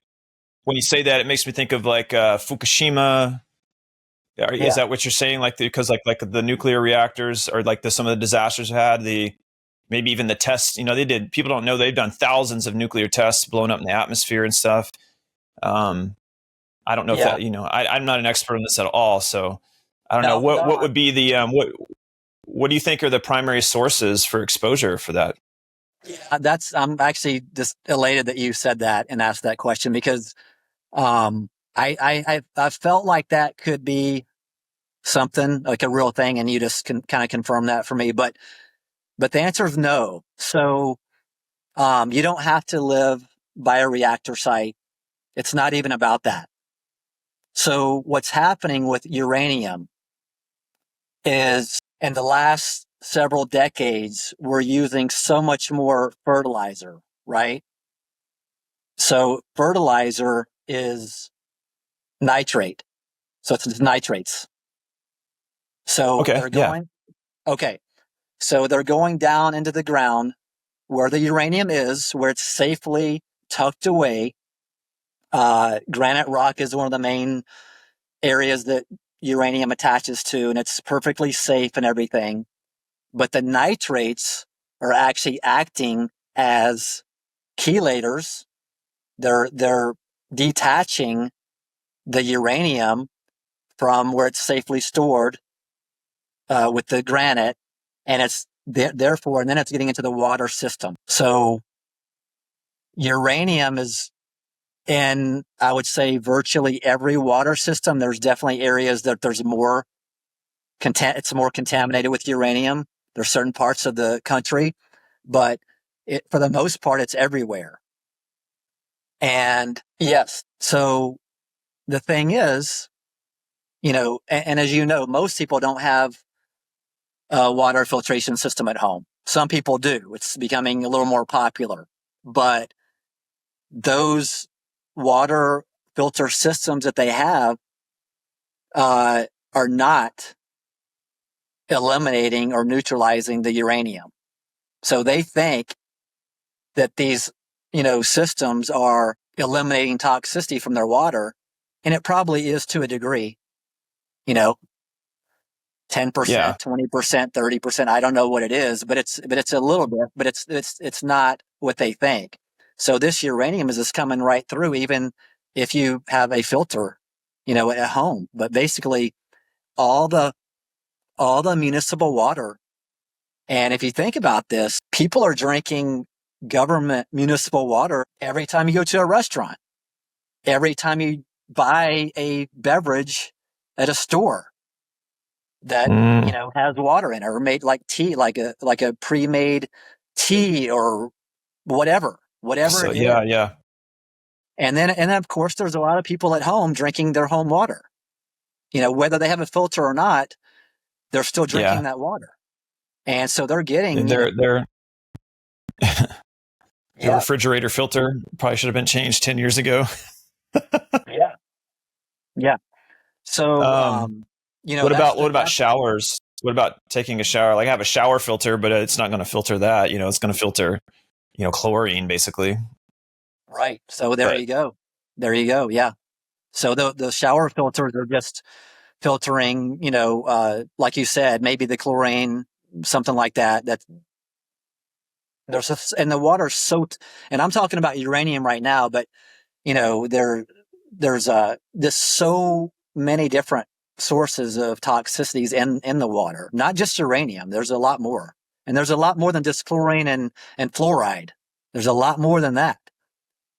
when you say that, it makes me think of like Fukushima. Is Yeah. that what you're saying? Like because like the nuclear reactors or like some of the disasters had maybe even the tests. They did. People don't know they've done thousands of nuclear tests, blown up in the atmosphere and stuff. I don't know if Yeah. that. I'm not an expert in this at all, so I don't know No, what no. would be the what do you think are the primary sources for exposure for that? I'm actually just elated that you said that and asked that question because I felt like that could be something like a real thing, and you just can kind of confirm that for me. But the answer is no. So you don't have to live by a reactor site. It's not even about that. So what's happening with uranium is in the last several decades, we're using so much more fertilizer, right? So fertilizer is nitrate. So it's nitrates. So Okay, they're yeah. going, okay. So they're going down into the ground where the uranium is, where it's safely tucked away. Granite rock is one of the main areas that uranium attaches to, and it's perfectly safe and everything. But the nitrates are actually acting as chelators. They're detaching the uranium from where it's safely stored with the granite, and it's therefore, and then it's getting into the water system. So uranium is in, I would say, virtually every water system. There's definitely areas that there's more it's more contaminated with uranium. There's certain parts of the country, but for the most part, it's everywhere. And yes, so the thing is, and as you know, most people don't have a water filtration system at home. Some people do. It's becoming a little more popular, but those water filter systems that they have are not eliminating or neutralizing the uranium. So they think that these, systems are eliminating toxicity from their water, and it probably is to a degree, you know, Yeah. 10%, 20%, 30%. I don't know what it is, but it's a little bit, but it's not what they think. So this uranium is just coming right through, even if you have a filter, at home. But basically all the municipal water. And if you think about this, people are drinking government municipal water every time you go to a restaurant, every time you buy a beverage at a store that, Mm. has water in it, or made like tea, like a pre-made tea or whatever So it is. yeah. And then of course there's a lot of people at home drinking their home water. Whether they have a filter or not, they're still Yeah. drinking that water. And so they're getting, They're the yeah, refrigerator filter probably should have been changed 10 years ago. yeah, yeah. So, Um, what about that's showers? What about taking a shower? Like I have a shower filter, but it's not going to filter that. It's going to filter, chlorine basically. right. So there But you go. There you go. Yeah. So the shower filters are just filtering, like you said, maybe the chlorine, something like that. And the water's and I'm talking about uranium right now, but there's just so many different sources of toxicities in the water, not just uranium. There's a lot more, and there's a lot more than just chlorine and fluoride. There's a lot more than that.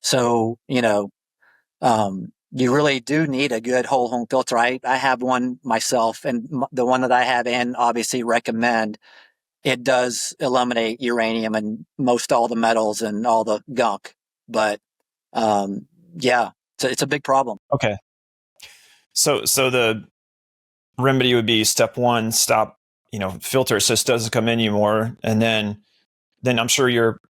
So you really do need a good whole home filter. I have one myself, and the one that I have and obviously recommend, it does eliminate uranium and most all the metals and all the gunk. But yeah, it's a big problem. okay. So the remedy would be step one, stop, filter so it doesn't come in anymore. And then I'm sure your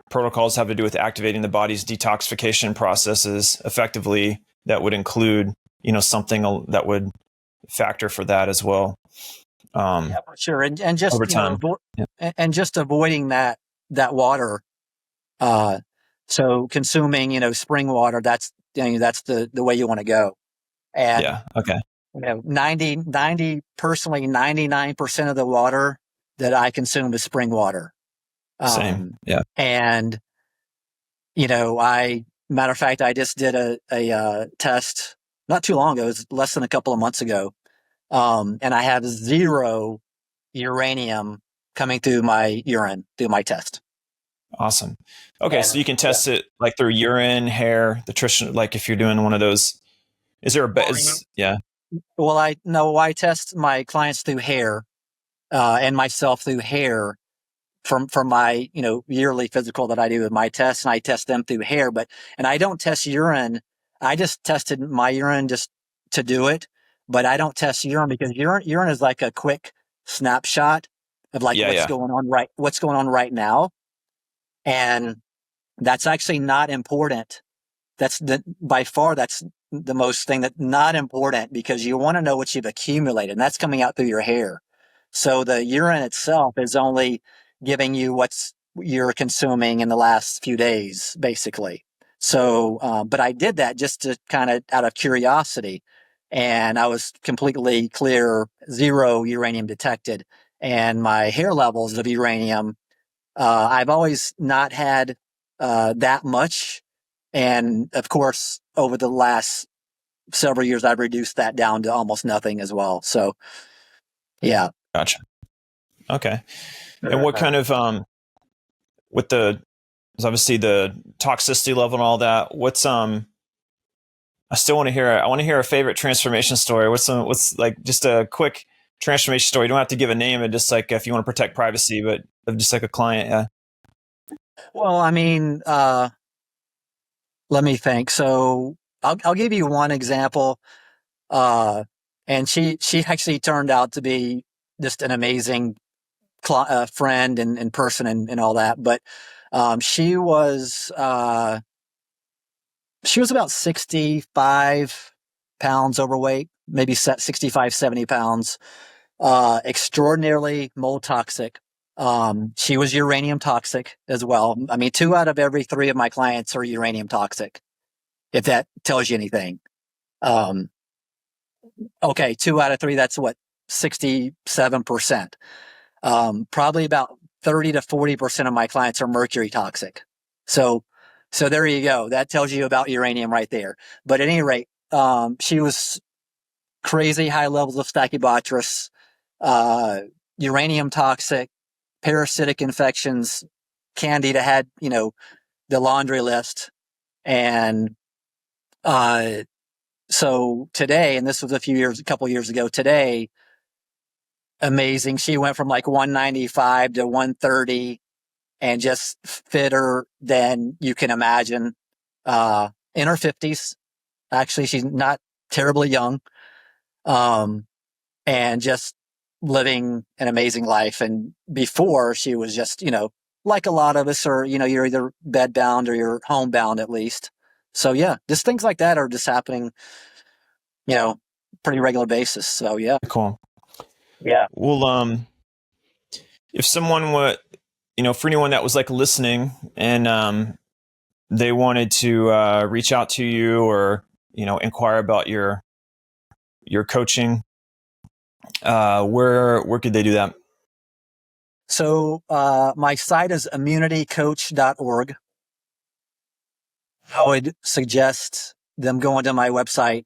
protocols have to do with activating the body's detoxification processes effectively. That would include, something that would factor for that as well. Yeah, for sure. And just, Over time. Yeah. and just avoiding that water, uh, So consuming, spring water, that's the way you want to go. And Yeah. Okay. 99% of the water that I consume is spring water. Same. Yeah. And, matter of fact, I just did a test not too long ago. It was less than a couple of months ago. And I have 0 uranium coming through my urine through my test. Awesome. Okay. And So you can test it like through urine, hair, nutrition, like if you're doing one of those, is there yeah. Well, I test my clients through hair, and myself through hair from my, yearly physical that I do with my tests, and I test them through hair, and I don't test urine. I just tested my urine just to do it, but I don't test urine because urine is like a quick snapshot of like Yeah. what's Yeah. going on right now. And that's actually not important. By far, that's the most thing that's not important because you want to know what you've accumulated, and that's coming out through your hair. So the urine itself is only giving you what's you're consuming in the last few days, basically. So, but I did that just to kind of out of curiosity, and I was completely clear, 0 uranium detected, and my hair levels of uranium. I've always not had that much. And of course, over the last several years, I've reduced that down to almost nothing as well. So, yeah. Gotcha. Okay. And what kind of, with the, obviously the toxicity level and all that, I still want to I want to hear a favorite transformation story. What's like just a quick transformation story. You don't have to give a name, and just like if you want to protect privacy, but of just like a client. Yeah. Well, I mean, let me think. So I'll give you one example. And she actually turned out to be just an amazing friend and person and all that. But she was about 65 pounds overweight, maybe 65, 70 pounds, extraordinarily mold toxic. She was uranium toxic as well. I mean, 2 out of every 3 of my clients are uranium toxic, if that tells you anything. Okay, 2 out of 3, that's what, 67%. Probably about 30 to 40% of my clients are mercury toxic. So there you go. That tells you about uranium right there. But at any rate, she was crazy high levels of Stachybotrys, uranium toxic, parasitic infections. Candida had, the laundry list. And, so today, and this was a couple years ago today, amazing. She went from like 195 to 130 and just fitter than you can imagine. In her 50s. Actually, she's not terribly young. And just living an amazing life. And before she was just, like a lot of us are, you're either bed bound or you're homebound at least. So yeah, just things like that are just happening, pretty regular basis. So yeah. Cool. Yeah. Well, if someone would, for anyone that was like listening and they wanted to reach out to you or inquire about your coaching, where could they do that? So my site is immunitycoach.org. I would suggest them going to my website,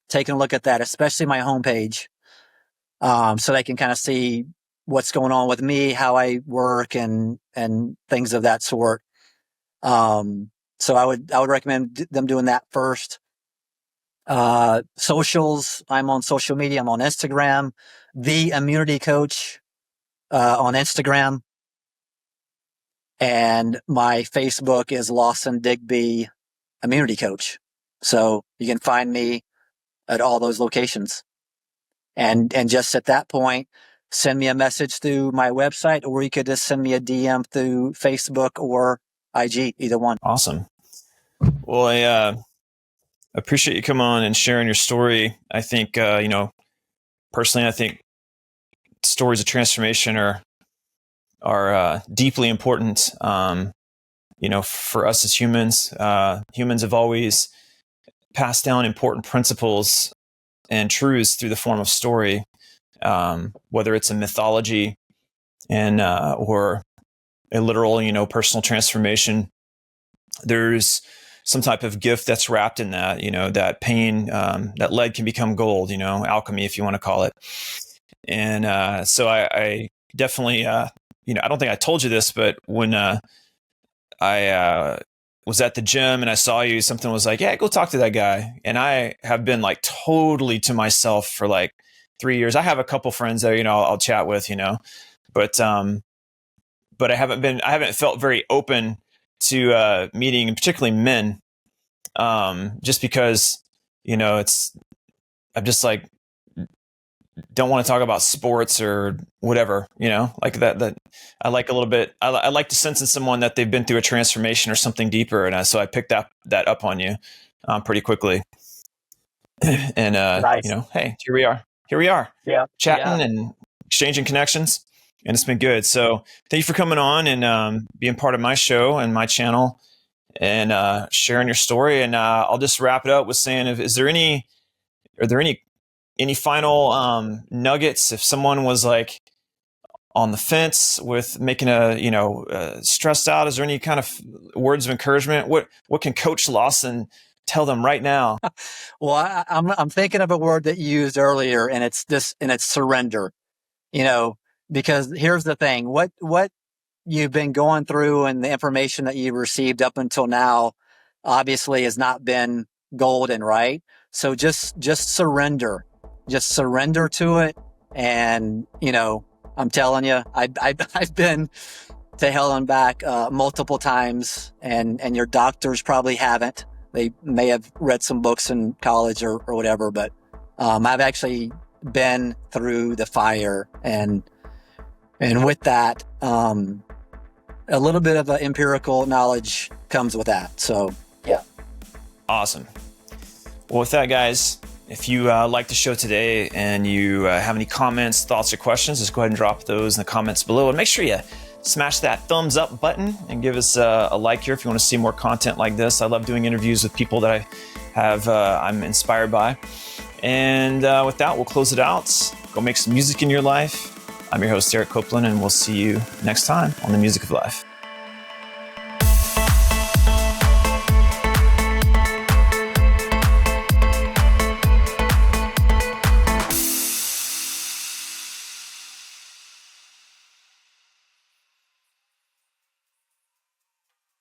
taking a look at that, especially my homepage, so they can kind of see what's going on with me, how I work, and things of that sort. So I would recommend them doing that first. Socials, I'm on social media. I'm on Instagram, the Immunity Coach on Instagram, and my Facebook is Lawson Digby Immunity Coach. So you can find me at all those locations. And just at that point, send me a message through my website, or you could just send me a DM through Facebook or IG, either one. Awesome. Well, I appreciate you coming on and sharing your story. I think, personally, I think stories of transformation are deeply important. for us as humans, humans have always passed down important principles and truths through the form of story, whether it's a mythology and or a literal, personal transformation. There's some type of gift that's wrapped in that, that pain, that lead can become gold, alchemy, if you want to call it. And so I definitely, I don't think I told you this, but when I was at the gym and I saw you, something was like, yeah, go talk to that guy. And I have been like totally to myself for like 3 years. I have a couple friends that, I'll chat with, but I haven't felt very open to meeting, and particularly men, just because, I'm just like, don't want to talk about sports or whatever, like that I like a little bit, I like to sense in someone that they've been through a transformation or something deeper. And so I picked that up on you pretty quickly. And, Nice. hey, here we are Yeah. chatting and exchanging connections, and it's been good. So thank you for coming on and being part of my show and my channel and sharing your story. And I'll just wrap it up with saying, are there any final nuggets if someone was like on the fence with making stressed out? Is there any kind of words of encouragement? What can Coach Lawson tell them right now? Well, I'm thinking of a word that you used earlier, and it's surrender. Because here's the thing: what you've been going through and the information that you've received up until now, obviously, has not been golden, right? So just surrender, to it, and I'm telling you, I've been to hell and back multiple times, and your doctors probably haven't. They may have read some books in college or whatever, but I've actually been through the fire, and with that, a little bit of empirical knowledge comes with that. So, yeah. Awesome. Well, with that, guys, if you like the show today and you have any comments, thoughts, or questions, just go ahead and drop those in the comments below. And make sure you smash that thumbs up button and give us a like here if you want to see more content like this. I love doing interviews with people that I'm inspired by. And with that, we'll close it out. Go make some music in your life. I'm your host, Eric Coplen, and we'll see you next time on The Music of Life.